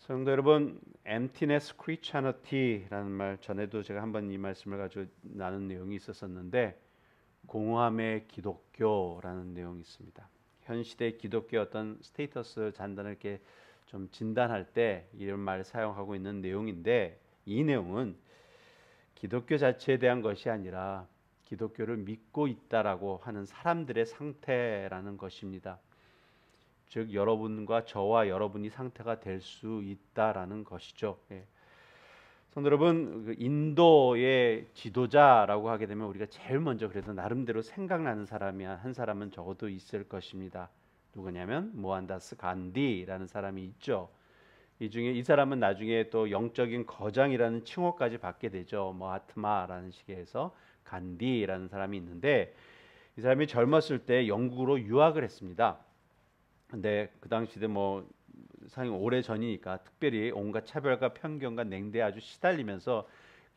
성도 여러분, emptiness Christianity라는 말 전에도 제가 한번 이 말씀을 가지고 나눈 내용이 있었었는데 공허함의 기독교라는 내용이 있습니다. 현 시대 기독교의 어떤 스테이터스 잔단을 이렇게 좀 진단할 때 이런 말을 사용하고 있는 내용인데 이 내용은 기독교 자체에 대한 것이 아니라 기독교를 믿고 있다라고 하는 사람들의 상태라는 것입니다. 즉 여러분과 저와 여러분이 상태가 될 수 있다라는 것이죠. 예. 성도 여러분, 인도의 지도자라고 하게 되면 우리가 제일 먼저 그래도 나름대로 생각나는 사람이 한 사람은 적어도 있을 것입니다. 누구냐면 모한다스 간디라는 사람이 있죠. 이 중에 이 사람은 나중에 또 영적인 거장이라는 칭호까지 받게 되죠. 아트마라는 식에서 간디라는 사람이 있는데 이 사람이 젊었을 때 영국으로 유학을 했습니다. 근데 그 당시에 상당히 오래 전이니까 특별히 온갖 차별과 편견과 냉대에 아주 시달리면서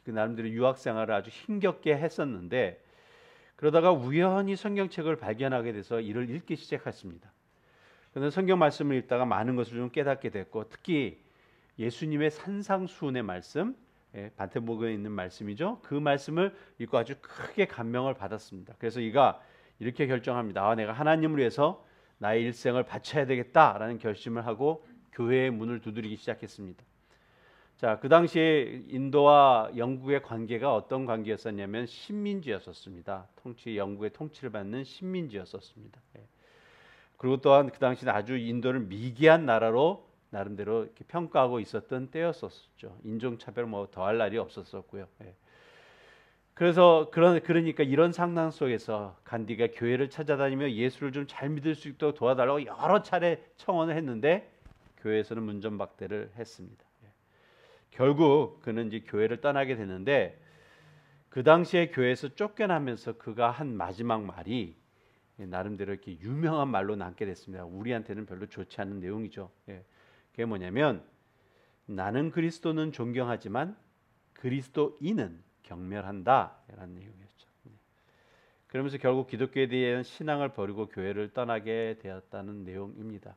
그 나름대로 유학 생활을 아주 힘겹게 했었는데 그러다가 우연히 성경책을 발견하게 돼서 이를 읽기 시작했습니다. 그는 성경 말씀을 읽다가 많은 것을 좀 깨닫게 됐고 특히 예수님의 산상수훈의 말씀, 반태복음에 있는 말씀이죠. 그 말씀을 읽고 아주 크게 감명을 받았습니다. 그래서 이가 이렇게 결정합니다. 내가 하나님을 위해서 나의 일생을 바쳐야 되겠다라는 결심을 하고 교회의 문을 두드리기 시작했습니다. 자, 그 당시에 인도와 영국의 관계가 어떤 관계였었냐면 식민지였었습니다. 영국의 통치를 받는 식민지였었습니다. 그리고 또한 그 당시는 아주 인도를 미개한 나라로 나름대로 이렇게 평가하고 있었던 때였었죠. 인종차별 더할 날이 없었었고요. 그러니까 이런 상황 속에서 간디가 교회를 찾아다니며 예수를 좀 잘 믿을 수 있도록 도와달라고 여러 차례 청원을 했는데 교회에서는 문전박대를 했습니다. 결국 그는 이제 교회를 떠나게 되는데 그 당시에 교회에서 쫓겨나면서 그가 한 마지막 말이 나름대로 이렇게 유명한 말로 남게 됐습니다. 우리한테는 별로 좋지 않은 내용이죠. 그게 뭐냐면 나는 그리스도는 존경하지만 그리스도인은 경멸한다라는 내용이었죠. 그러면서 결국 기독교에 대한 신앙을 버리고 교회를 떠나게 되었다는 내용입니다.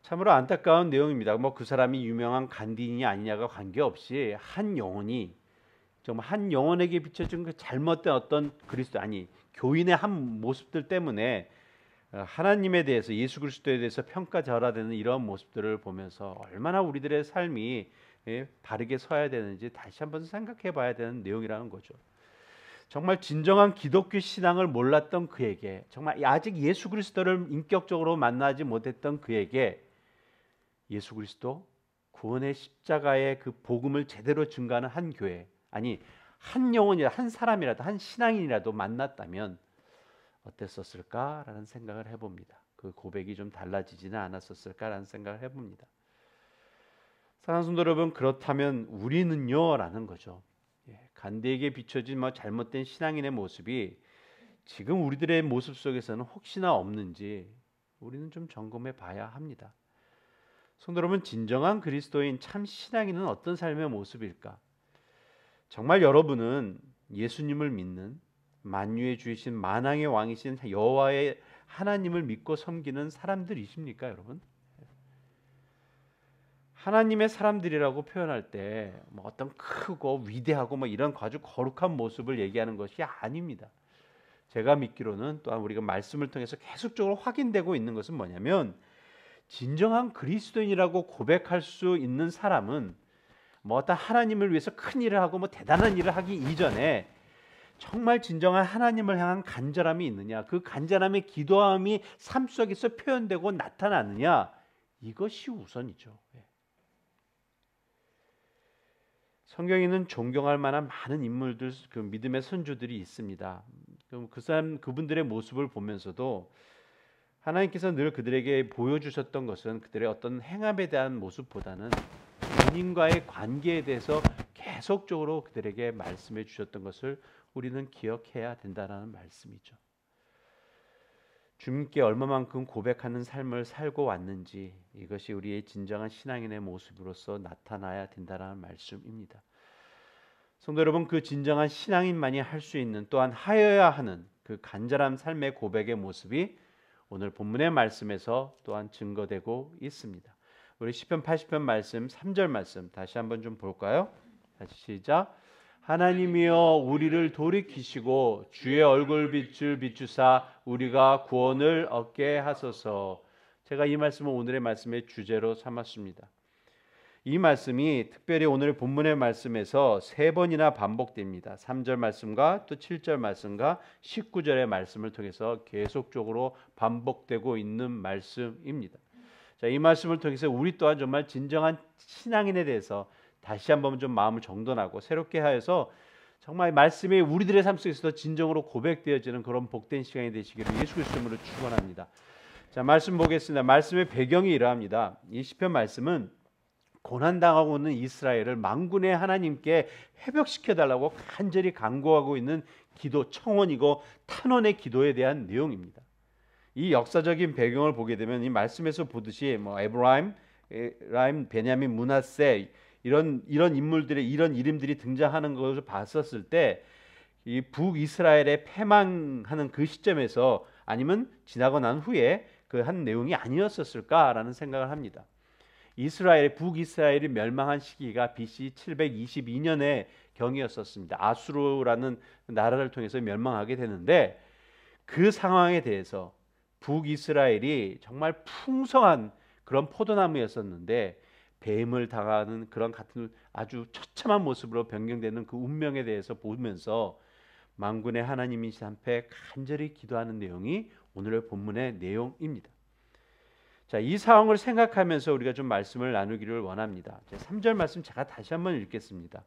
참으로 안타까운 내용입니다. 그 사람이 유명한 간디인이 아니냐가 관계없이 한 영혼이 정말 한 영혼에게 비춰진 그 잘못된 어떤 교인의 한 모습들 때문에 하나님에 대해서 예수 그리스도에 대해서 평가절하되는 이런 모습들을 보면서 얼마나 우리들의 삶이 바르게 서야 되는지 다시 한번 생각해 봐야 되는 내용이라는 거죠. 정말 진정한 기독교 신앙을 몰랐던 그에게 정말 아직 예수 그리스도를 인격적으로 만나지 못했던 그에게 예수 그리스도 구원의 십자가의 그 복음을 제대로 증거하는 한 교회 한 영혼이라도 한 사람이라도 한 신앙인이라도 만났다면 어땠었을까라는 생각을 해봅니다. 그 고백이 좀 달라지지는 않았었을까라는 생각을 해봅니다. 사랑하는 성도 여러분, 그렇다면 우리는요? 라는 거죠. 간디에게 비춰진 잘못된 신앙인의 모습이 지금 우리들의 모습 속에서는 혹시나 없는지 우리는 좀 점검해 봐야 합니다. 성도 여러분, 진정한 그리스도인 참 신앙인은 어떤 삶의 모습일까? 정말 여러분은 예수님을 믿는 만유의 주이신 만왕의 왕이신 여호와의 하나님을 믿고 섬기는 사람들이십니까, 여러분? 하나님의 사람들이라고 표현할 때 어떤 크고 위대하고 이런 아주 거룩한 모습을 얘기하는 것이 아닙니다. 제가 믿기로는 또한 우리가 말씀을 통해서 계속적으로 확인되고 있는 것은 뭐냐면 진정한 그리스도인이라고 고백할 수 있는 사람은 어떤 하나님을 위해서 큰 일을 하고 대단한 일을 하기 이전에 정말 진정한 하나님을 향한 간절함이 있느냐, 그 간절함의 기도함이 삶 속에서 표현되고 나타나느냐, 이것이 우선이죠. 성경에는 존경할 만한 많은 인물들, 그 믿음의 선조들이 있습니다. 그분들의 모습을 보면서도 하나님께서 늘 그들에게 보여주셨던 것은 그들의 어떤 행함에 대한 모습보다는 주님과의 관계에 대해서 계속적으로 그들에게 말씀해 주셨던 것을 우리는 기억해야 된다는 말씀이죠. 주님께 얼마만큼 고백하는 삶을 살고 왔는지 이것이 우리의 진정한 신앙인의 모습으로서 나타나야 된다는 말씀입니다. 성도 여러분, 그 진정한 신앙인만이 할 수 있는 또한 하여야 하는 그 간절한 삶의 고백의 모습이 오늘 본문의 말씀에서 또한 증거되고 있습니다. 우리 시편 80편 말씀 3절 말씀 다시 한번 좀 볼까요? 다시 시작. 하나님이여 우리를 돌이키시고 주의 얼굴빛을 비추사 우리가 구원을 얻게 하소서. 제가 이 말씀을 오늘의 말씀의 주제로 삼았습니다. 이 말씀이 특별히 오늘 본문의 말씀에서 3번이나 반복됩니다. 3절 말씀과 또 7절 말씀과 19절의 말씀을 통해서 계속적으로 반복되고 있는 말씀입니다. 자, 이 말씀을 통해서 우리 또한 정말 진정한 신앙인에 대해서 다시 한번 좀 마음을 정돈하고 새롭게 하여서 정말 말씀이 우리들의 삶 속에서 진정으로 고백되어지는 그런 복된 시간이 되시기를 예수 그리스도 이름으로 축원합니다. 자, 말씀 보겠습니다. 말씀의 배경이 이러합니다. 이 시편 말씀은 고난당하고 있는 이스라엘을 만군의 하나님께 회복시켜 달라고 간절히 간구하고 있는 기도 청원이고 탄원의 기도에 대한 내용입니다. 이 역사적인 배경을 보게 되면 이 말씀에서 보듯이 에브라임, 베냐민, 므낫세 이런 인물들의 이런 이름들이 등장하는 것을 봤었을 때 이 북이스라엘의 패망하는 그 시점에서 아니면 지나고 난 후에 그 한 내용이 아니었었을까라는 생각을 합니다. 북이스라엘이 멸망한 시기가 BC 722년의 경이었었습니다. 아수르라는 나라를 통해서 멸망하게 되는데 그 상황에 대해서 북이스라엘이 정말 풍성한 그런 포도나무였었는데 뱀을 당하는 그런 같은 아주 처참한 모습으로 변경되는 그 운명에 대해서 보면서 만군의 하나님이신 앞에 간절히 기도하는 내용이 오늘의 본문의 내용입니다. 자, 이 상황을 생각하면서 우리가 좀 말씀을 나누기를 원합니다. 3절 말씀 제가 다시 한번 읽겠습니다.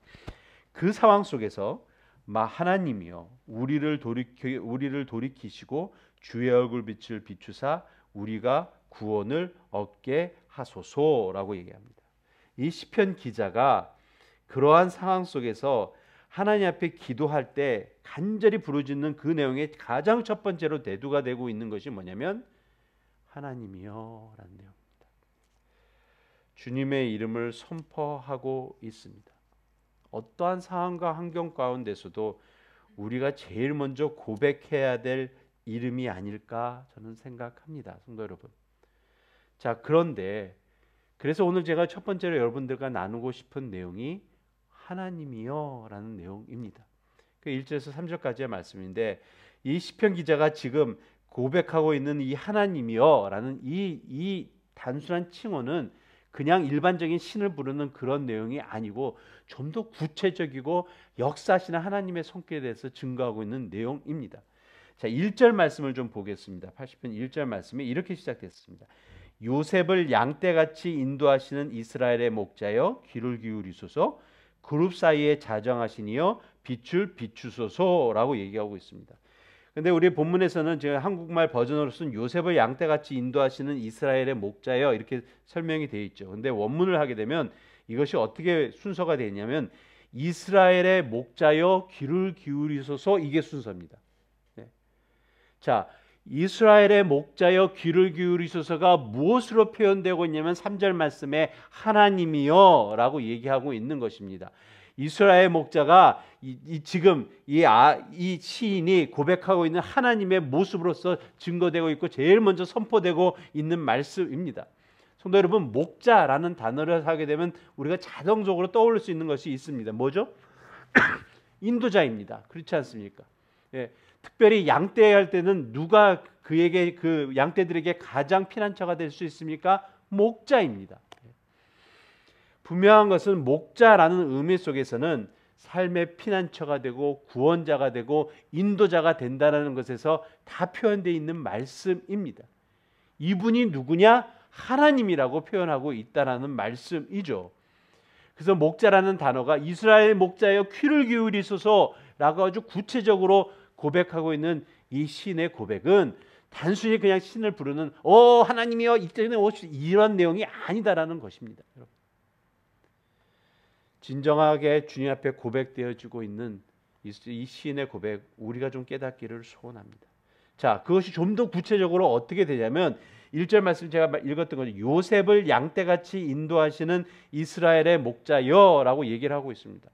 그 상황 속에서 하나님이여 우리를 돌이키시고 주의 얼굴빛을 비추사 우리가 구원을 얻게 하소서라고 얘기합니다. 이 시편 기자가 그러한 상황 속에서 하나님 앞에 기도할 때 간절히 부르짖는 그 내용의 가장 첫 번째로 대두가 되고 있는 것이 뭐냐면 하나님이여 라는 내용입니다. 주님의 이름을 선포하고 있습니다. 어떠한 상황과 환경 가운데서도 우리가 제일 먼저 고백해야 될 이름이 아닐까 저는 생각합니다. 성도 여러분. 자, 그래서 오늘 제가 첫 번째로 여러분들과 나누고 싶은 내용이 하나님이여 라는 내용입니다. 그 1절에서 3절까지의 말씀인데 이 시편 기자가 지금 고백하고 있는 이 하나님이여 라는 이 단순한 칭호는 그냥 일반적인 신을 부르는 그런 내용이 아니고 좀 더 구체적이고 역사하시는 하나님의 손길에 대해서 증거하고 있는 내용입니다. 자, 1절 말씀을 좀 보겠습니다. 80편 1절 말씀이 이렇게 시작됐습니다. 요셉을 양떼같이 인도하시는 이스라엘의 목자여 귀를 기울이소서 그룹 사이에 자정하시니여 빛을 비추소서라고 얘기하고 있습니다. 근데 우리 본문에서는 제가 한국말 버전으로 쓴 요셉을 양떼같이 인도하시는 이스라엘의 목자여 이렇게 설명이 되어 있죠. 근데 원문을 하게 되면 이것이 어떻게 순서가 되어 있냐면 이스라엘의 목자여 귀를 기울이소서 이게 순서입니다. 네. 자, 이스라엘의 목자여 귀를 기울이소서가 무엇으로 표현되고 있냐면 3절 말씀에 하나님이여 라고 얘기하고 있는 것입니다. 이스라엘 목자가 지금 이 시인이 고백하고 있는 하나님의 모습으로서 증거되고 있고 제일 먼저 선포되고 있는 말씀입니다. 성도 여러분, 목자라는 단어를 하게 되면 우리가 자동적으로 떠올릴 수 있는 것이 있습니다. 뭐죠? 인도자입니다. 그렇지 않습니까? 예, 특별히 양떼할 때는 누가 그에게 그 양떼들에게 가장 피난처가 될 수 있습니까? 목자입니다. 분명한 것은 목자라는 의미 속에서는 삶의 피난처가 되고 구원자가 되고 인도자가 된다는 것에서 다 표현되어 있는 말씀입니다. 이분이 누구냐? 하나님이라고 표현하고 있다라는 말씀이죠. 그래서 목자라는 단어가 이스라엘 목자여 귀를 기울이소서라고 아주 구체적으로 고백하고 있는 이 시인의 고백은 단순히 그냥 신을 부르는 하나님이여 이때는 이런 내용이 아니다라는 것입니다. 여러분. 진정하게 주님 앞에 고백되어지고 있는 이 시인의 고백 우리가 좀 깨닫기를 소원합니다. 자, 그것이 좀 더 구체적으로 어떻게 되냐면 1절 말씀 제가 읽었던 거죠. 요셉을 양떼같이 인도하시는 이스라엘의 목자여라고 얘기를 하고 있습니다.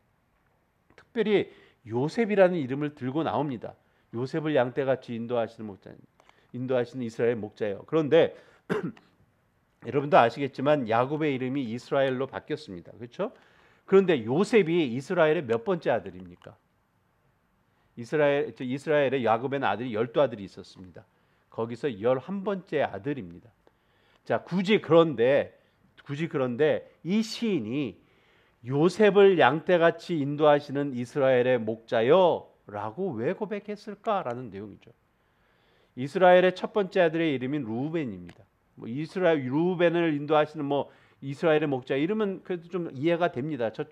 특별히 요셉이라는 이름을 들고 나옵니다. 요셉을 양떼같이 인도하시는 이스라엘 목자여. 그런데 여러분도 아시겠지만 야곱의 이름이 이스라엘로 바뀌었습니다. 그렇죠? 그런데 요셉이 이스라엘의 몇 번째 아들입니까? 이스라엘의 야곱의 아들이 12아들이 있었습니다. 거기서 11번째 아들입니다. 자, 굳이 그런데 이 시인이 요셉을 양떼같이 인도하시는 이스라엘의 목자여 라고 왜 고백했을까라는 내용이죠. 이스라엘의 첫 번째 아들의 이름이 루벤입니다. 이스라엘 루벤을 인도하시는 이스라엘의 목자 이름은 그래도 좀 이해가 됩니다. 첫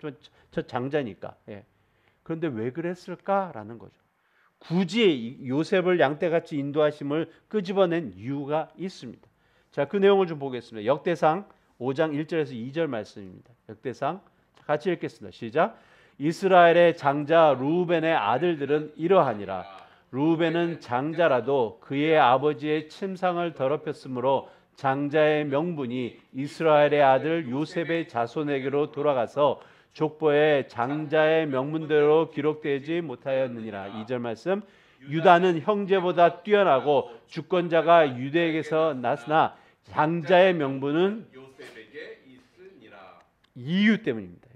장자니까. 예. 그런데 왜 그랬을까라는 거죠. 굳이 요셉을 양떼같이 인도하심을 끄집어낸 이유가 있습니다. 자, 그 내용을 좀 보겠습니다. 역대상 5장 1절에서 2절 말씀입니다. 역대상 같이 읽겠습니다. 시작. 이스라엘의 장자 루벤의 아들들은 이러하니라. 루벤은 장자라도 그의 아버지의 침상을 더럽혔으므로 장자의 명분이 이스라엘의 아들 요셉의 자손에게로 돌아가서 족보에 장자의 명문대로 기록되지 못하였느니라. 2절 말씀. 유다는 형제보다 뛰어나고 주권자가 유대에게서 났으나 장자의 명분은 요셉에게 있으니라. 이유 때문입니다.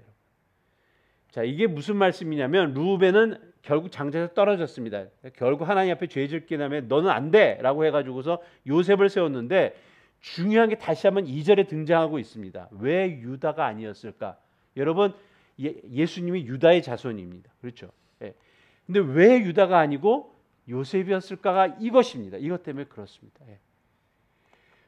자, 이게 무슨 말씀이냐면 루벤은 결국 장자에서 떨어졌습니다. 결국 하나님 앞에 죄 짓기 다음에 너는 안 돼라고 해가지고서 요셉을 세웠는데 중요한 게 다시 한번 2절에 등장하고 있습니다. 왜 유다가 아니었을까? 여러분 예수님이 유다의 자손입니다. 그렇죠? 예. 근데 왜 유다가 아니고 요셉이었을까가 이것입니다. 이것 때문에 그렇습니다. 예.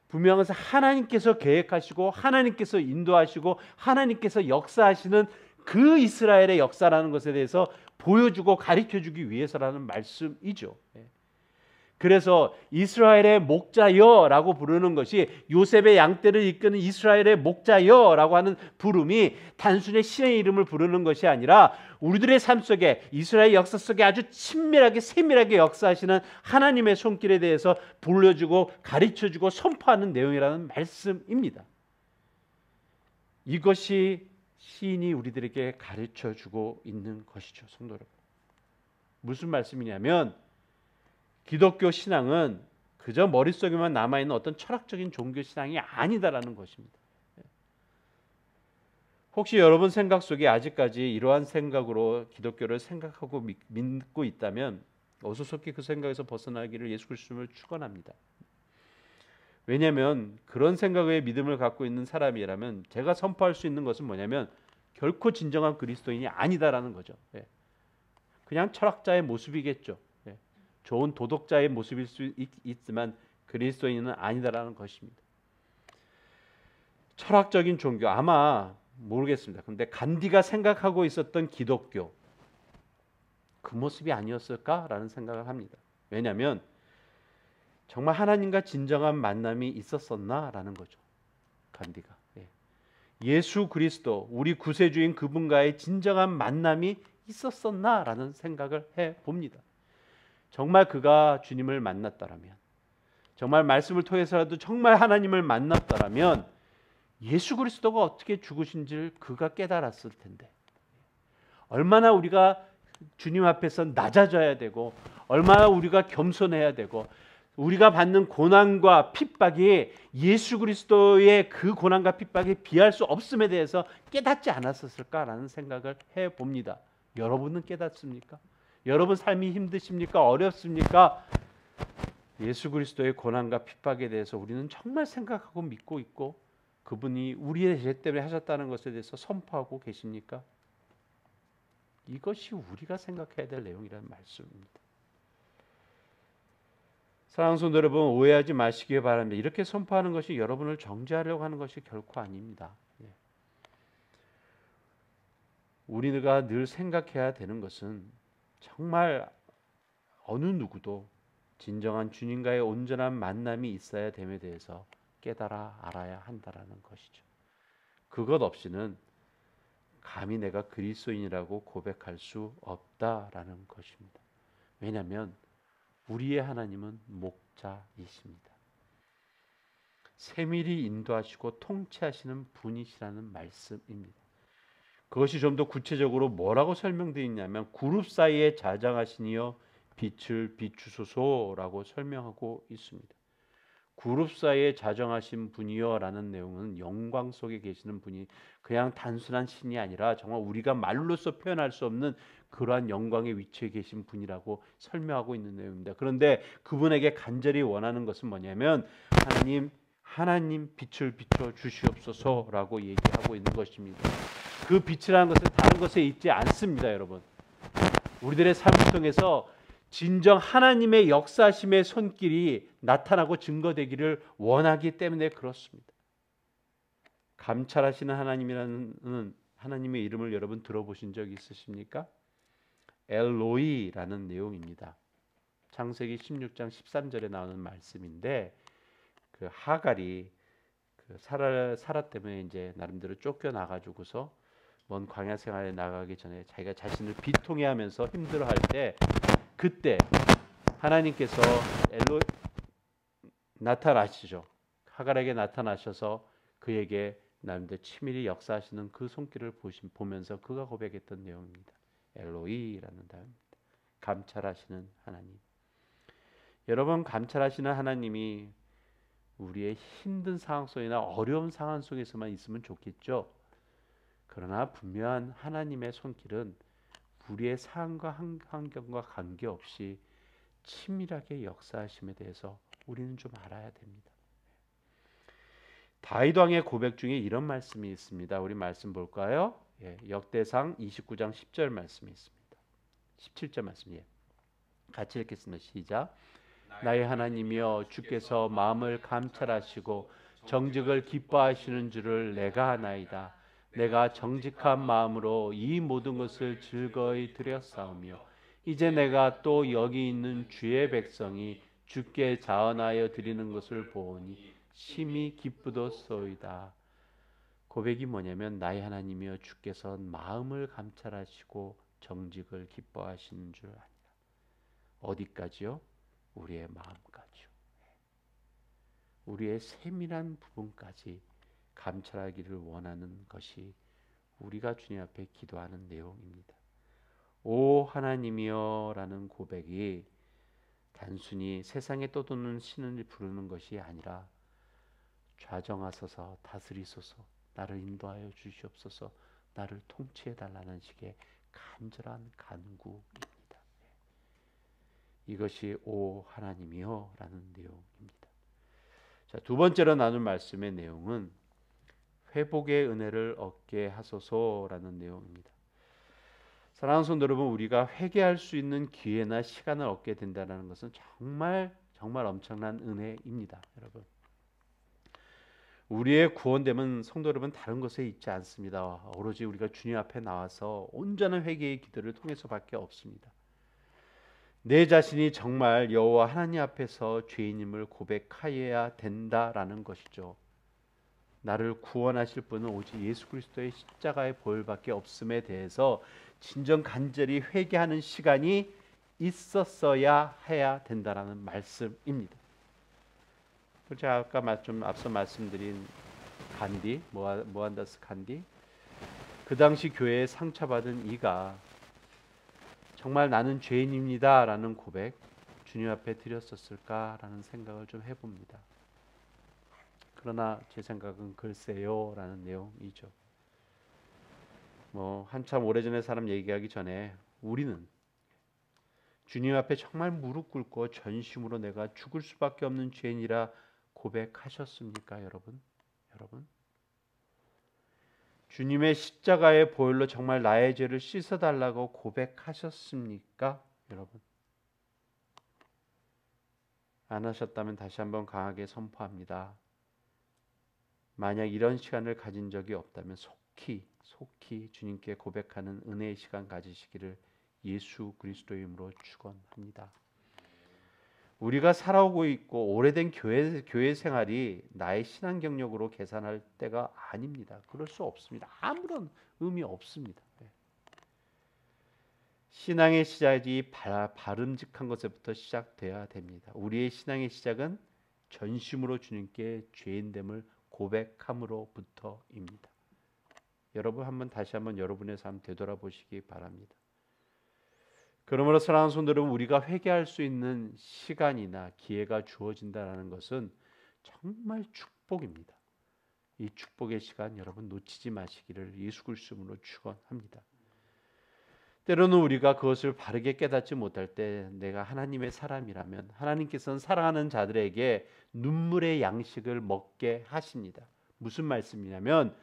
분명한 것은 하나님께서 계획하시고 하나님께서 인도하시고 하나님께서 역사하시는 그 이스라엘의 역사라는 것에 대해서 보여주고 가르쳐주기 위해서라는 말씀이죠. 그래서 이스라엘의 목자여라고 부르는 것이 요셉의 양떼를 이끄는 이스라엘의 목자여라고 하는 부름이 단순히 신의 이름을 부르는 것이 아니라 우리들의 삶 속에 이스라엘 역사 속에 아주 친밀하게 세밀하게 역사하시는 하나님의 손길에 대해서 불러주고 가르쳐주고 선포하는 내용이라는 말씀입니다. 이것이 시인이 우리들에게 가르쳐주고 있는 것이죠. 성도 여러분, 무슨 말씀이냐면 기독교 신앙은 그저 머릿속에만 남아있는 어떤 철학적인 종교 신앙이 아니다라는 것입니다. 혹시 여러분 생각 속에 아직까지 이러한 생각으로 기독교를 생각하고 믿고 있다면 어수선히 그 생각에서 벗어나기를 예수 그리스도를 축원합니다. 왜냐하면 그런 생각의 믿음을 갖고 있는 사람이라면 제가 선포할 수 있는 것은 뭐냐면 결코 진정한 그리스도인이 아니다라는 거죠. 그냥 철학자의 모습이겠죠. 좋은 도덕자의 모습일 수 있지만 그리스도인은 아니다라는 것입니다. 철학적인 종교 아마 모르겠습니다. 근데 간디가 생각하고 있었던 기독교 그 모습이 아니었을까라는 생각을 합니다. 왜냐하면 정말 하나님과 진정한 만남이 있었었나라는 거죠. 간디가. 예수 그리스도 우리 구세주인 그분과의 진정한 만남이 있었었나라는 생각을 해봅니다. 정말 그가 주님을 만났다라면, 정말 말씀을 통해서라도 정말 하나님을 만났다라면 예수 그리스도가 어떻게 죽으신지를 그가 깨달았을 텐데, 얼마나 우리가 주님 앞에서 낮아져야 되고 얼마나 우리가 겸손해야 되고 우리가 받는 고난과 핍박이 예수 그리스도의 그 고난과 핍박에 비할 수 없음에 대해서 깨닫지 않았었을까라는 생각을 해봅니다. 여러분은 깨닫습니까? 여러분 삶이 힘드십니까? 어렵습니까? 예수 그리스도의 고난과 핍박에 대해서 우리는 정말 생각하고 믿고 있고 그분이 우리의 죄 때문에 하셨다는 것에 대해서 선포하고 계십니까? 이것이 우리가 생각해야 될 내용이라는 말씀입니다. 사랑하는 성도 여러분, 오해하지 마시기 바랍니다. 이렇게 선포하는 것이 여러분을 정죄하려고 하는 것이 결코 아닙니다. 우리가 늘 생각해야 되는 것은 정말 어느 누구도 진정한 주님과의 온전한 만남이 있어야 됨에 대해서 깨달아 알아야 한다라는 것이죠. 그것 없이는 감히 내가 그리스도인이라고 고백할 수 없다라는 것입니다. 왜냐하면 우리의 하나님은 목자이십니다. 세밀히 인도하시고 통치하시는 분이시라는 말씀입니다. 그것이 좀 더 구체적으로 뭐라고 설명되어 있냐면 그룹 사이에 자장하시니여 빛을 비추소서라고 설명하고 있습니다. 그룹 사이에 자정하신 분이여라는 내용은 영광 속에 계시는 분이 그냥 단순한 신이 아니라 정말 우리가 말로써 표현할 수 없는 그러한 영광의 위치에 계신 분이라고 설명하고 있는 내용입니다. 그런데 그분에게 간절히 원하는 것은 뭐냐면 하나님 빛을 비춰 주시옵소서라고 얘기하고 있는 것입니다. 그 빛이라는 것은 다른 것에 있지 않습니다, 여러분. 우리들의 삶을 통해서 진정 하나님의 역사심의 손길이 나타나고 증거되기를 원하기 때문에 그렇습니다. 감찰하시는 하나님이라는 하나님의 이름을 여러분 들어보신 적 있으십니까? 엘로이라는 내용입니다. 창세기 16장 13절에 나오는 말씀인데 그 하갈이 그 사라 때문에 이제 나름대로 쫓겨나가지고서 먼 광야 생활에 나가기 전에 자기가 자신을 비통해하면서 힘들어할 때 그때 하나님께서 나타나시죠. 하갈에게 나타나셔서 그에게 나름대로 치밀히 역사하시는 그 손길을 보면서 그가 고백했던 내용입니다. 엘로이라는 단어입니다. 감찰하시는 하나님. 여러분, 감찰하시는 하나님이 우리의 힘든 상황 속이나 어려운 상황 속에서만 있으면 좋겠죠. 그러나 분명한 하나님의 손길은 우리의 상황과 환경과 관계없이 치밀하게 역사하심에 대해서 우리는 좀 알아야 됩니다. 다윗 왕의 고백 중에 이런 말씀이 있습니다. 우리 말씀 볼까요? 역대상 29장 10절 말씀이 있습니다. 17절 말씀 같이 읽겠습니다. 시작. 나의 하나님이여 주께서 마음을 감찰하시고 정직을 기뻐하시는 줄을 내가 아나이다. 내가 정직한 마음으로 이 모든 것을 즐거이 드렸사오며 이제 내가 또 여기 있는 주의 백성이 주께 자원하여 드리는 것을 보오니 심히 기쁘도소이다. 고백이 뭐냐면 나의 하나님이여 주께서 마음을 감찰하시고 정직을 기뻐하시는 줄 아니라. 어디까지요? 우리의 마음까지요. 우리의 세밀한 부분까지 감찰하기를 원하는 것이 우리가 주님 앞에 기도하는 내용입니다. 오 하나님이여 라는 고백이 단순히 세상에 떠도는 신을 부르는 것이 아니라 좌정하소서 다스리소서 나를 인도하여 주시옵소서 나를 통치해 달라는 식의 간절한 간구입니다. 이것이 오 하나님이여 라는 내용입니다. 자, 두 번째로 나눌 말씀의 내용은 회복의 은혜를 얻게 하소서라는 내용입니다. 사랑하는 성도 여러분, 우리가 회개할 수 있는 기회나 시간을 얻게 된다는 것은 정말 엄청난 은혜입니다. 여러분, 우리의 구원됨은 성도 여러분 다른 것에 있지 않습니다. 오로지 우리가 주님 앞에 나와서 온전한 회개의 기도를 통해서밖에 없습니다. 내 자신이 정말 여호와 하나님 앞에서 죄인임을 고백하여야 된다라는 것이죠. 나를 구원하실 분은 오직 예수 그리스도의 십자가의 보혈밖에 없음에 대해서 진정 간절히 회개하는 시간이 있었어야 해야 된다라는 말씀입니다. 제가 아까 좀 앞서 말씀드린 간디, 모한다스 간디, 그 당시 교회에 상처받은 이가 정말 나는 죄인입니다라는 고백 주님 앞에 드렸었을까라는 생각을 좀 해봅니다. 그러나 제 생각은 글쎄요라는 내용이죠. 한참 오래전의 사람 얘기하기 전에 우리는 주님 앞에 정말 무릎 꿇고 전심으로 내가 죽을 수밖에 없는 죄인이라 고백하셨습니까, 여러분? 주님의 십자가의 보혈로 정말 나의 죄를 씻어달라고 고백하셨습니까, 여러분? 안 하셨다면 다시 한번 강하게 선포합니다. 만약 이런 시간을 가진 적이 없다면 속히 주님께 고백하는 은혜의 시간 가지시기를 예수 그리스도의 이름으로 축원합니다. 우리가 살아오고 있고 오래된 교회 생활이 나의 신앙 경력으로 계산할 때가 아닙니다. 그럴 수 없습니다. 아무런 의미 없습니다. 신앙의 시작이 바름직한 것에부터 시작돼야 됩니다. 우리의 신앙의 시작은 전심으로 주님께 죄인됨을 고백함으로부터입니다. 여러분 다시 한번 여러분의 삶 되돌아보시기 바랍니다. 그러므로 사랑하는 성도 여러분, 우리가 회개할 수 있는 시간이나 기회가 주어진다는 것은 정말 축복입니다. 이 축복의 시간 여러분 놓치지 마시기를 예수 그리스도로 축원합니다. 때로는 우리가 그것을 바르게 깨닫지 못할 때 내가 하나님의 사람이라면 하나님께서는 사랑하는 자들에게 눈물의 양식을 먹게 하십니다. 무슨 말씀이냐면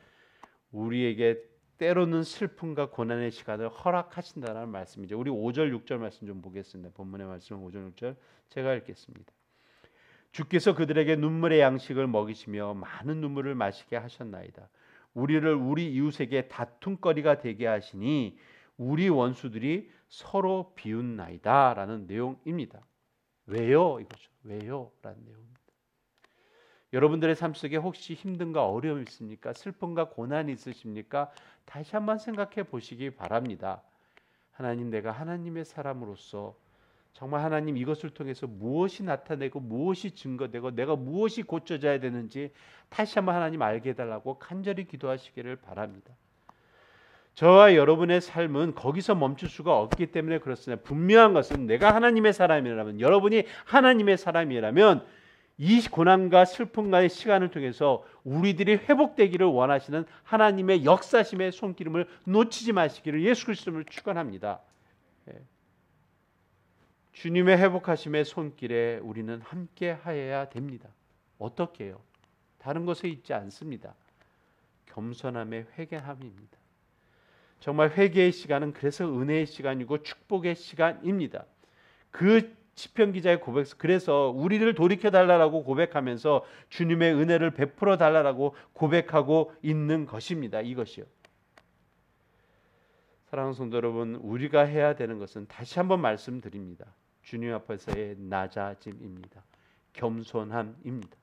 우리에게 때로는 슬픔과 고난의 시간을 허락하신다는 말씀이죠. 우리 5절 6절 말씀 좀 보겠습니다. 본문의 말씀 5절 6절 제가 읽겠습니다. 주께서 그들에게 눈물의 양식을 먹이시며 많은 눈물을 마시게 하셨나이다. 우리를 우리 이웃에게 다툼거리가 되게 하시니 우리 원수들이 서로 비웃나이다 라는 내용입니다. 왜요? 이거죠. 왜요? 라는 내용입니다. 여러분들의 삶 속에 혹시 힘든가 어려움이 있습니까? 슬픔과 고난이 있으십니까? 다시 한번 생각해 보시기 바랍니다. 하나님, 내가 하나님의 사람으로서 정말 하나님 이것을 통해서 무엇이 나타내고 무엇이 증거되고 내가 무엇이 고쳐져야 되는지 다시 한번 하나님 알게 해달라고 간절히 기도하시기를 바랍니다. 저와 여러분의 삶은 거기서 멈출 수가 없기 때문에 그렇습니다. 분명한 것은 내가 하나님의 사람이라면, 여러분이 하나님의 사람이라면 이 고난과 슬픔과의 시간을 통해서 우리들이 회복되기를 원하시는 하나님의 역사심의 손길임을 놓치지 마시기를 예수 그리스도를 축원합니다. 주님의 회복하심의 손길에 우리는 함께 하여야 됩니다. 어떻게 해요? 다른 것에 있지 않습니다. 겸손함의 회개함입니다. 정말 회개의 시간은 그래서 은혜의 시간이고 축복의 시간입니다. 그 시편 기자의 고백, 그래서 우리를 돌이켜 달라고 고백하면서 주님의 은혜를 베풀어 달라고 고백하고 있는 것입니다. 이것이요. 사랑하는 성도 여러분, 우리가 해야 되는 것은 다시 한번 말씀드립니다. 주님 앞에서의 낮아짐입니다. 겸손함입니다.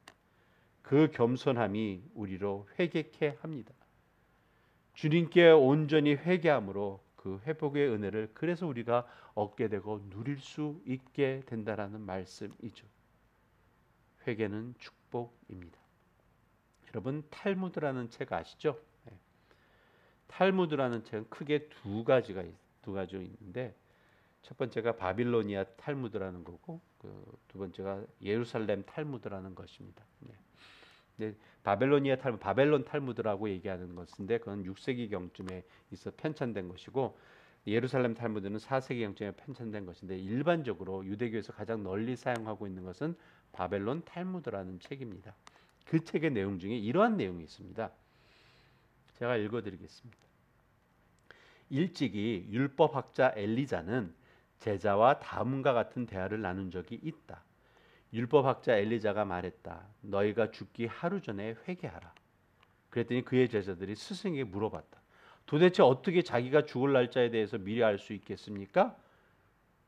그 겸손함이 우리로 회개케 합니다. 주님께 온전히 회개함으로 그 회복의 은혜를 그래서 우리가 얻게 되고 누릴 수 있게 된다라는 말씀이죠. 회개는 축복입니다. 여러분 탈무드라는 책 아시죠? 네. 탈무드라는 책은 크게 두 가지가 있는데 첫 번째가 바빌로니아 탈무드라는 거고 두 번째가 예루살렘 탈무드라는 것입니다. 네. 네, 바벨론 탈무드라고 얘기하는 것인데 그건 6세기 경쯤에 있어 편찬된 것이고 예루살렘 탈무드는 4세기 경쯤에 편찬된 것인데 일반적으로 유대교에서 가장 널리 사용하고 있는 것은 바벨론 탈무드라는 책입니다. 그 책의 내용 중에 이러한 내용이 있습니다. 제가 읽어드리겠습니다. 일찍이 율법학자 엘리자는 제자와 다음과 같은 대화를 나눈 적이 있다. 율법학자 엘리자가 말했다. 너희가 죽기 하루 전에 회개하라. 그랬더니 그의 제자들이 스승에게 물어봤다. 도대체 어떻게 자기가 죽을 날짜에 대해서 미리 알 수 있겠습니까?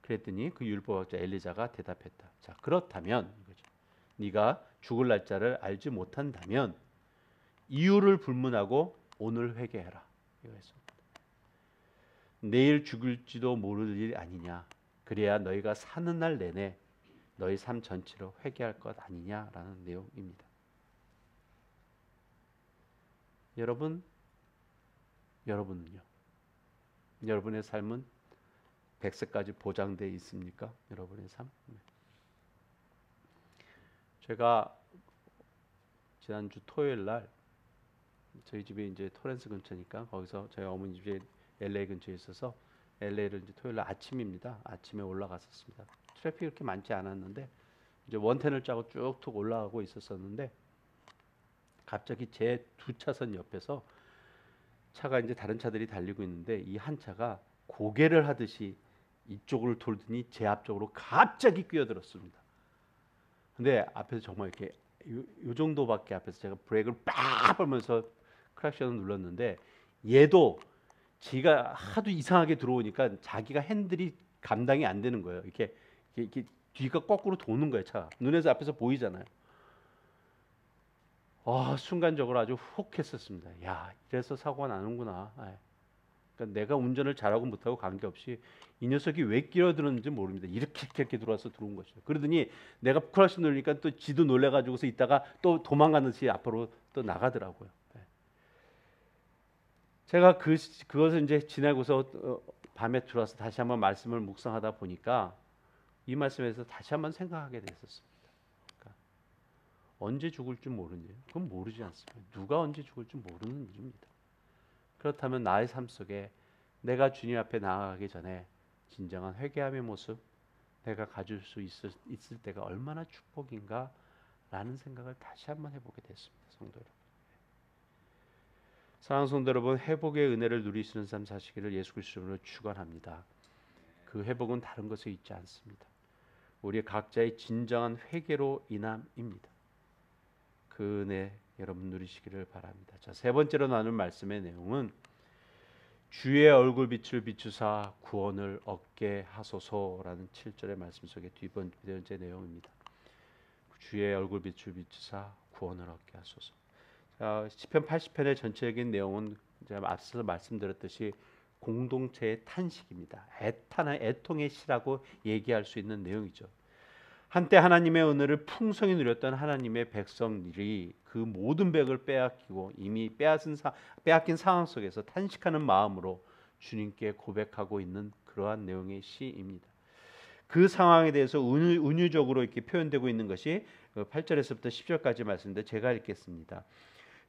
그랬더니 그 율법학자 엘리자가 대답했다. 자, 그렇다면 네가 죽을 날짜를 알지 못한다면 이유를 불문하고 오늘 회개해라. 이거였습니다. 내일 죽을지도 모를 일 아니냐. 그래야 너희가 사는 날 내내 너희 삶 전체로 회개할 것 아니냐라는 내용입니다. 여러분은요? 여러분의 삶은 100세까지 보장되어 있습니까? 여러분의 삶? 네. 제가 지난주 토요일 날 저희 집이 이제 토렌스 근처니까 거기서 저희 어머니 집이 LA 근처에 있어서 LA를 이제 토요일 날 아침입니다. 아침에 올라갔었습니다. 트래픽이 그렇게 많지 않았는데 이제 원텐을 짜고 쭉쭉 올라가고 있었었는데 갑자기 제 두 차선 옆에서 차가 이제 다른 차들이 달리고 있는데 이 한 차가 고개를 하듯이 이쪽을 돌더니 제 앞쪽으로 갑자기 끼어들었습니다. 근데 앞에서 정말 이렇게 요 정도밖에 앞에서 제가 브레이크를 빡 밟으면서 크락션을 눌렀는데 얘도 지가 하도 이상하게 들어오니까 자기가 핸들이 감당이 안 되는 거예요. 이렇게 뒤가 거꾸로 도는 거예요. 차가 눈에서 앞에서 보이잖아요. 순간적으로 아주 훅 했었습니다. 야, 이래서 사고가 나는구나. 그러니까 내가 운전을 잘하고 못하고 관계없이 이 녀석이 왜 끼어들었는지 모릅니다. 이렇게 들어와서 들어온 것이죠. 그러더니 내가 크라시 누르니까 또 지도 놀래가지고서 있다가 또 도망가듯이 앞으로 또 나가더라고요. 제가 그것을 이제 지나고서 밤에 들어와서 다시 한번 말씀을 묵상하다 보니까 이 말씀에서 다시 한번 생각하게 됐었습니다. 그러니까 언제 죽을 줄 모르니? 그건 모르지 않습니까? 누가 언제 죽을 줄 모르는 일입니다. 그렇다면 나의 삶 속에 내가 주님 앞에 나아가기 전에 진정한 회개함의 모습 내가 가질 수 있을 때가 얼마나 축복인가 라는 생각을 다시 한번 해보게 됐습니다. 성도 여러분. 사랑하는 성도 여러분, 회복의 은혜를 누리시는 삶 사시기를 예수 그리스도로 축원합니다. 그 회복은 다른 것에 있지 않습니다. 우리 각자의 진정한 회개로 인함입니다. 그 은혜 여러분 누리시기를 바랍니다. 자, 세 번째로 나눌 말씀의 내용은 주의 얼굴빛을 비추사 구원을 얻게 하소서라는 7절의 말씀 속의 두 번째 내용입니다. 주의 얼굴빛을 비추사 구원을 얻게 하소서. 자, 시편 80편의 전체적인 내용은 제가 앞서서 말씀드렸듯이 공동체의 탄식입니다. 애통의 시라고 얘기할 수 있는 내용이죠. 한때 하나님의 은혜를 풍성히 누렸던 하나님의 백성들이 그 모든 백을 빼앗기고 이미 빼앗긴 상황 속에서 탄식하는 마음으로 주님께 고백하고 있는 그러한 내용의 시입니다. 그 상황에 대해서 은유적으로 이렇게 표현되고 있는 것이 8절에서부터 10절까지 말씀인데 제가 읽겠습니다.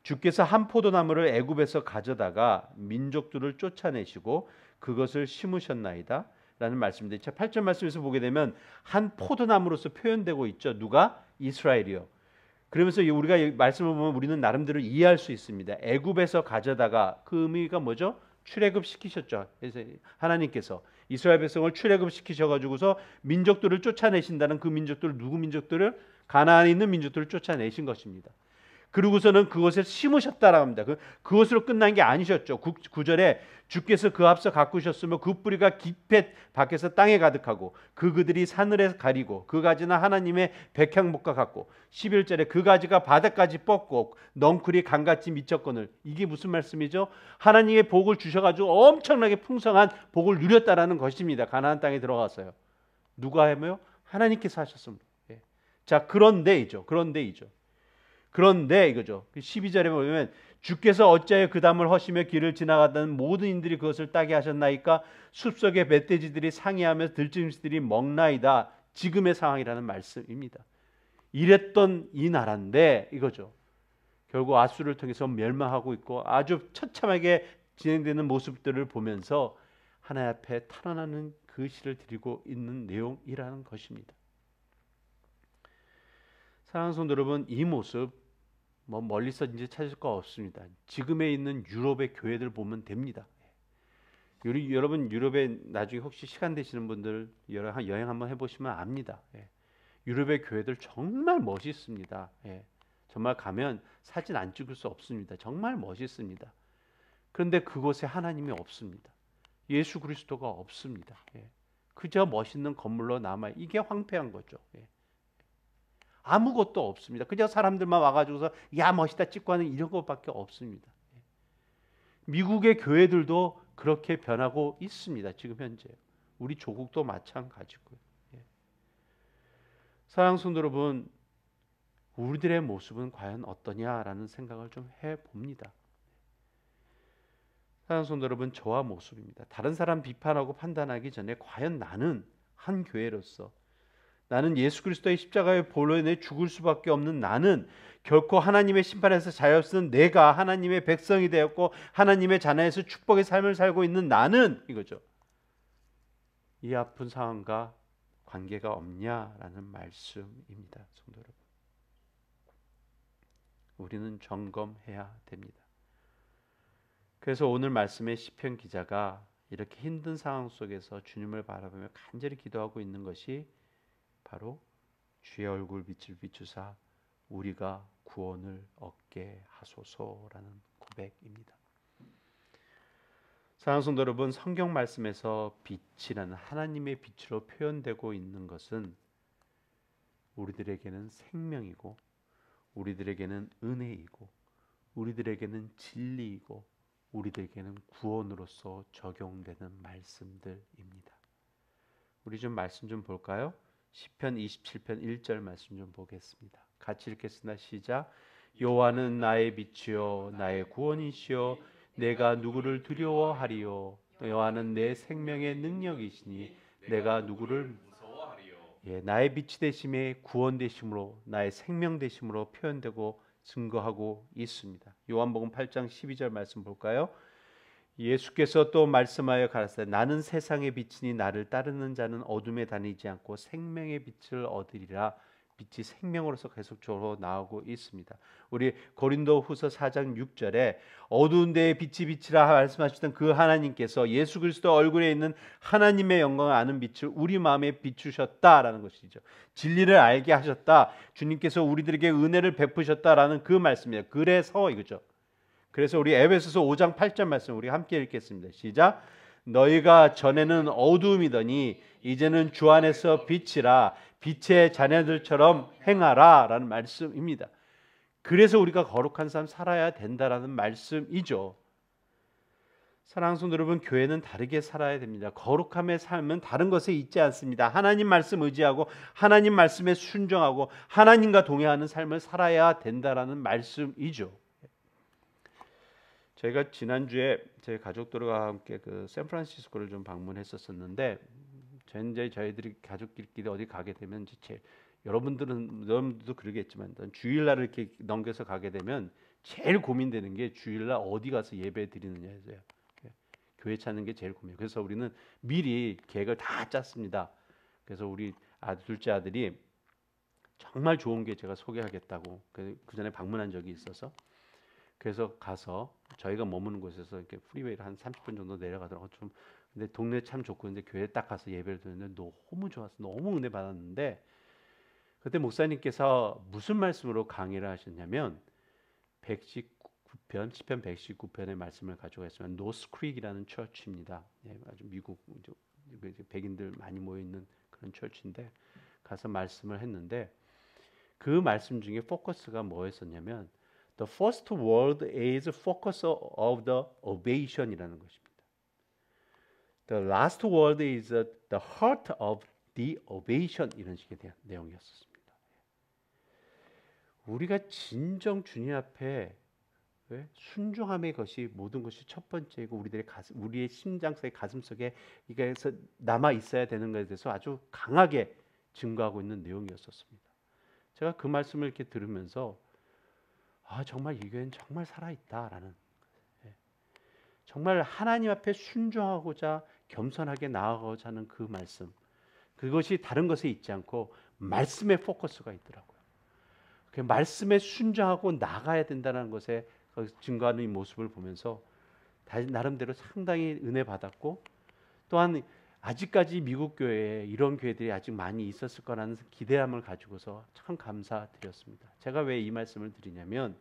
주께서 한 포도나무를 애굽에서 가져다가 민족들을 쫓아내시고 그것을 심으셨나이다 라는 말씀인데 8절 말씀에서 보게 되면 한 포도나무로서 표현되고 있죠. 누가? 이스라엘이요. 그러면서 우리가 말씀을 보면 우리는 나름대로 이해할 수 있습니다. 애굽에서 가져다가 그 의미가 뭐죠? 출애굽 시키셨죠. 그래서 하나님께서 이스라엘 백성을 출애굽 시키셔가지고서 민족들을 쫓아내신다는 그 민족들을 누구 민족들을? 가나안에 있는 민족들을 쫓아내신 것입니다. 그러고서는 그것을 심으셨다라고 합니다. 그것으로 끝난 게 아니셨죠. 9절에 주께서 그 앞서 가꾸셨으며 그 뿌리가 깊이 밖에서 땅에 가득하고 그들이 하늘에 가리고 그 가지는 하나님의 백향목과 같고 11절에 그 가지가 바닥까지 뻗고 넝쿨이 강같이 미쳤거늘. 이게 무슨 말씀이죠? 하나님의 복을 주셔가지고 엄청나게 풍성한 복을 누렸다라는 것입니다. 가나안 땅에 들어가서요. 누가 하며요? 하나님께서 하셨습니다. 예. 자, 그런데 이거죠. 12절에 보면 주께서 어찌하여 그 담을 허시며 길을 지나가던 모든 인들이 그것을 따게 하셨나이까 숲속의 멧돼지들이 상이하며 들짐승들이 먹나이다. 지금의 상황이라는 말씀입니다. 이랬던 이 나라인데 이거죠. 결국 아수르를 통해서 멸망하고 있고 아주 처참하게 진행되는 모습들을 보면서 하나님 앞에 탄원하는 그 시를 드리고 있는 내용이라는 것입니다. 사랑하는 성도 여러분, 이 모습 멀리서 이제 찾을 거 없습니다. 지금에 있는 유럽의 교회들 보면 됩니다. 여러분 유럽에 나중에 혹시 시간 되시는 분들 여행 한번 해보시면 압니다. 유럽의 교회들 정말 멋있습니다. 정말 가면 사진 안 찍을 수 없습니다. 정말 멋있습니다. 그런데 그곳에 하나님이 없습니다. 예수 그리스도가 없습니다. 그저 멋있는 건물로 남아 이게 황폐한 거죠. 아무것도 없습니다. 그냥 사람들만 와가지고서 야 멋있다 찍고 하는 이런 것밖에 없습니다. 미국의 교회들도 그렇게 변하고 있습니다. 지금 현재 우리 조국도 마찬가지고요. 사랑하는 성도 여러분, 우리들의 모습은 과연 어떠냐라는 생각을 좀 해봅니다. 사랑하는 성도 여러분, 저와 모습입니다. 다른 사람 비판하고 판단하기 전에 과연 나는 한 교회로서 나는 예수 그리스도의 십자가의 보혈로 인해 죽을 수밖에 없는 나는 결코 하나님의 심판에서 자유 없는 내가 하나님의 백성이 되었고 하나님의 자녀에서 축복의 삶을 살고 있는 나는 이거죠. 이 아픈 상황과 관계가 없냐라는 말씀입니다. 성도 여러분. 우리는 점검해야 됩니다. 그래서 오늘 말씀의 시편 기자가 이렇게 힘든 상황 속에서 주님을 바라보며 간절히 기도하고 있는 것이 바로 주의 얼굴 빛을 비추사 우리가 구원을 얻게 하소서라는 고백입니다. 사랑하는 성도 여러분, 성경 말씀에서 빛이라는 하나님의 빛으로 표현되고 있는 것은 우리들에게는 생명이고 우리들에게는 은혜이고 우리들에게는 진리이고 우리들에게는 구원으로서 적용되는 말씀들입니다. 우리 좀 말씀 좀 볼까요? 시편 27편 1절 말씀 좀 보겠습니다. 같이 읽겠습니다. 시작. 여호와는 나의 빛이요 나의 구원이시요 내가 누구를 두려워하리요. 여호와는 내 생명의 능력이시니 내가 누구를 무서워하리요. 나의 빛이 되심에 구원 되심으로 나의 생명 되심으로 표현되고 증거하고 있습니다. 요한복음 8장 12절 말씀 볼까요? 예수께서 또 말씀하여 가라사대 나는 세상의 빛이니 나를 따르는 자는 어둠에 다니지 않고 생명의 빛을 얻으리라. 빛이 생명으로서 계속적으로 나오고 있습니다. 우리 고린도후서 4장 6절에 어두운 데에 빛이 비치라 말씀하시던 그 하나님께서 예수 그리스도 얼굴에 있는 하나님의 영광을 아는 빛을 우리 마음에 비추셨다라는 것이죠. 진리를 알게 하셨다. 주님께서 우리들에게 은혜를 베푸셨다라는 그 말씀이에요. 그래서 이거죠. 그래서 우리 에베소서 5장 8절 말씀 우리 함께 읽겠습니다. 시작. 너희가 전에는 어두움이더니 이제는 주 안에서 빛이라. 빛의 자녀들처럼 행하라 라는 말씀입니다. 그래서 우리가 거룩한 삶 살아야 된다라는 말씀이죠. 사랑하는 성도 여러분, 교회는 다르게 살아야 됩니다. 거룩함의 삶은 다른 것에 있지 않습니다. 하나님 말씀 의지하고 하나님 말씀에 순종하고 하나님과 동행하는 삶을 살아야 된다라는 말씀이죠. 저희가 지난주에 저희 가족들과 함께 그 샌프란시스코를 좀 방문했었는데 현재 저희들이 가족끼리 어디 가게 되면 제일 여러분들도 그러겠지만 주일날을 이렇게 넘겨서 가게 되면 제일 고민되는 게 주일날 어디 가서 예배 드리느냐예요. 교회 찾는 게 제일 고민이에요. 그래서 우리는 미리 계획을 다 짰습니다. 그래서 우리 둘째 아들이 정말 좋은 게 제가 소개하겠다고 그 전에 방문한 적이 있어서 그래서 가서 저희가 머무는 곳에서 이렇게 프리웨이를 한 30분 정도 내려가더라고. 좀 근데 동네 참 좋고 근데 교회 딱 가서 예배를 드렸는데 너무 좋았어. 너무 은혜 받았는데 그때 목사님께서 무슨 말씀으로 강의를 하셨냐면 119편 시편 119편의 말씀을 가지고 있으면 노스크릭이라는 처치입니다. 아주 미국 백인들 많이 모여 있는 그런 처치인데 가서 말씀을 했는데 그 말씀 중에 포커스가 뭐였었냐면 The first word is focus of the ovation이라는 것입니다. The last word is the heart of the ovation 이런 식의 내용이었습니다. 우리가 진정 주님 앞에 순종함의 것이 모든 것이 첫 번째이고 우리의 심장 속에 가슴 속에 이게서 남아 있어야 되는 것에 대해서 아주 강하게 증거하고 있는 내용이었습니다. 제가 그 말씀을 이렇게 들으면서 정말 이 교회는 정말 살아있다라는 정말 하나님 앞에 순종하고자 겸손하게 나아가고자 하는 그 말씀 그것이 다른 것에 있지 않고 말씀에 포커스가 있더라고요. 그 말씀에 순종하고 나가야 된다는 것에 증거하는 이 모습을 보면서 나름대로 상당히 은혜 받았고 또한 아직까지 미국 교회에 이런 교회들이 아직 많이 있었을 거라는 기대함을 가지고서 참 감사드렸습니다. 제가 왜 이 말씀을 드리냐면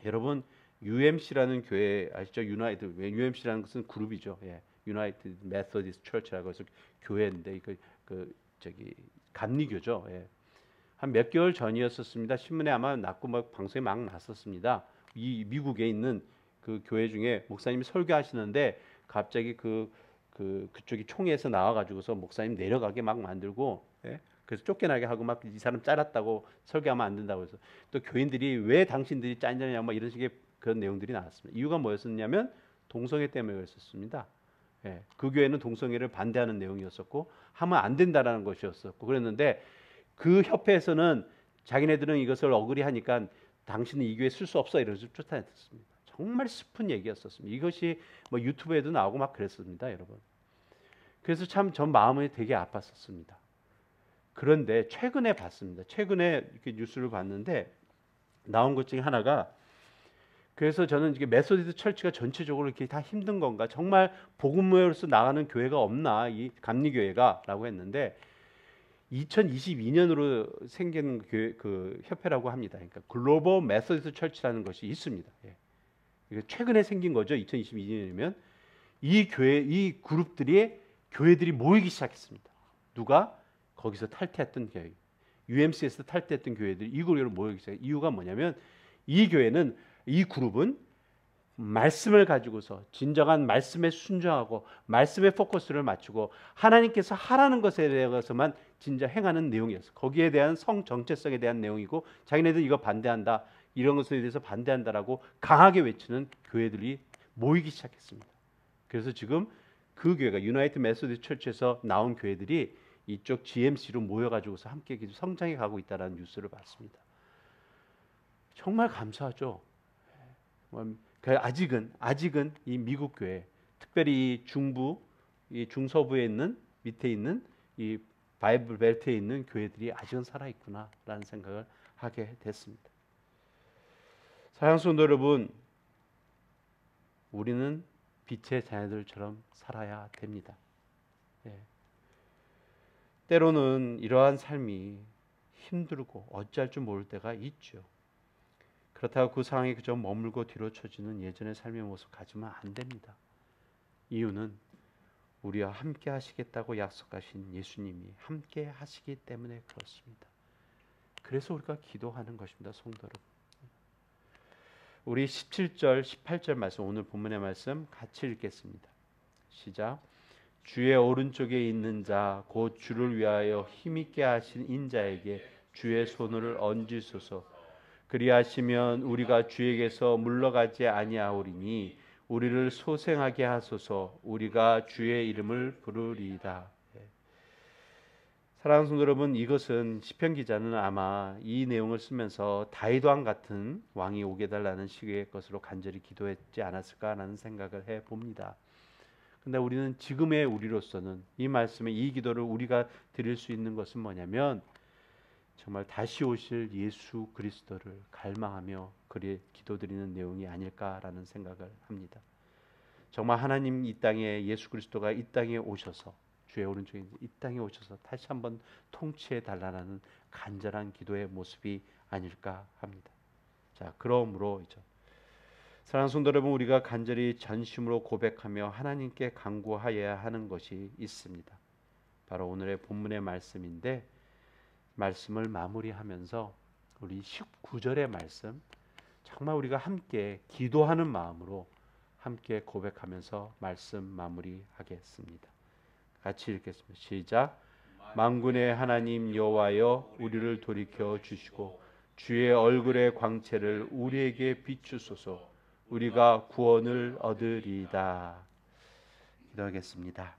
여러분 UMC라는 교회 아시죠? UMC라는 것은 그룹이죠. United Methodist Church라고 해서 교회인데 감리교죠. 한 몇 개월 전이었었습니다. 신문에 아마 났고 막 방송에 막 났었습니다. 이 미국에 있는 그 교회 중에 목사님이 설교하시는데 갑자기 그쪽이 총회에서 나와가지고서 목사님 내려가게 막 만들고, 그래서 쫓겨나게 하고 막 이 사람 잘랐다고 설교하면 안 된다고 해서 또 교인들이 왜 당신들이 짠냐냐 막 이런 식의 그런 내용들이 나왔습니다. 이유가 뭐였었냐면 동성애 때문에였었습니다. 그 교회는 동성애를 반대하는 내용이었었고 하면 안 된다라는 것이었었고 그랬는데 그 협회에서는 자기네들은 이것을 억울해하니까 당신은 이 교회 쓸 수 없어 이러면서 쫓아냈습니다. 정말 슬픈 얘기였었습니다. 이것이 뭐 유튜브에도 나오고 막 그랬습니다, 여러분. 그래서 참 전 마음이 되게 아팠었습니다. 그런데 최근에 봤습니다. 최근에 이렇게 뉴스를 봤는데 나온 것 중에 하나가 그래서 저는 이게 메소디스트 철치가 전체적으로 이렇게 다 힘든 건가? 정말 복음으로서 나가는 교회가 없나? 이 감리교회가라고 했는데 2022년으로 생긴 그 협회라고 합니다. 그러니까 글로벌 메소디스트 철치라는 것이 있습니다. 이게 최근에 생긴 거죠. 2022년이면 이 교회들이 모이기 시작했습니다. 누가 거기서 탈퇴했던 교회, UMC에서 탈퇴했던 교회들이 이 교회로 모이기 시작. 이유가 뭐냐면 이 그룹은 말씀을 가지고서 진정한 말씀에 순종하고 말씀에 포커스를 맞추고 하나님께서 하라는 것에 대해서만 진짜 행하는 내용이었어요. 거기에 대한 성 정체성에 대한 내용이고 자기네들 이거 반대한다 이런 것에 대해서 반대한다라고 강하게 외치는 교회들이 모이기 시작했습니다. 그래서 지금 그 교회가 유나이티드 메소디스트 처치에서 나온 교회들이 이쪽 GMC로 모여가지고서 함께 기도 성장해 가고 있다는 뉴스를 봤습니다. 정말 감사하죠. 아직은 이 미국 교회, 특별히 이 중부, 이 중서부에 있는 밑에 있는 이 바이블 벨트에 있는 교회들이 아직은 살아 있구나라는 생각을 하게 됐습니다. 사랑하는 성도 여러분, 우리는 빛의 자녀들처럼 살아야 됩니다. 예. 때로는 이러한 삶이 힘들고 어찌할 줄 모를 때가 있죠. 그렇다고 그 상황에 그저 머물고 뒤로 쳐지는 예전의 삶의 모습 가지면 안 됩니다. 이유는 우리와 함께 하시겠다고 약속하신 예수님이 함께 하시기 때문에 그렇습니다. 그래서 우리가 기도하는 것입니다, 성도 여러분. 우리 17절, 18절 말씀, 오늘 본문의 말씀 같이 읽겠습니다. 시작. 주의 오른쪽에 있는 자, 곧 주를 위하여 힘있게 하신 인자에게 주의 손을 얹으소서. 그리하시면 우리가 주에게서 물러가지 아니하오리니 우리를 소생하게 하소서. 우리가 주의 이름을 부르리이다. 사랑하는 성도 여러분, 이것은 시편 기자는 아마 이 내용을 쓰면서 다윗 왕 같은 왕이 오게 달라는 시기의 것으로 간절히 기도했지 않았을까라는 생각을 해봅니다. 근데 우리는 지금의 우리로서는 이 말씀에 이 기도를 우리가 드릴 수 있는 것은 뭐냐면 정말 다시 오실 예수 그리스도를 갈망하며 그리 기도드리는 내용이 아닐까라는 생각을 합니다. 정말 하나님 이 땅에 예수 그리스도가 이 땅에 오셔서 주의 오른쪽에 이 땅에 오셔서 다시 한번 통치해 달라는 간절한 기도의 모습이 아닐까 합니다. 자, 그러므로 사랑하는 성도 여러분, 우리가 간절히 전심으로 고백하며 하나님께 간구하여야 하는 것이 있습니다. 바로 오늘의 본문의 말씀인데 말씀을 마무리하면서 우리 19절의 말씀 정말 우리가 함께 기도하는 마음으로 함께 고백하면서 말씀 마무리하겠습니다. 같이 읽겠습니다. 시작. 만군의 하나님 여호와여, 우리를 돌이켜 주시고 주의 얼굴의 광채를 우리에게 비추소서. 우리가 구원을 얻으리이다. 기도하겠습니다.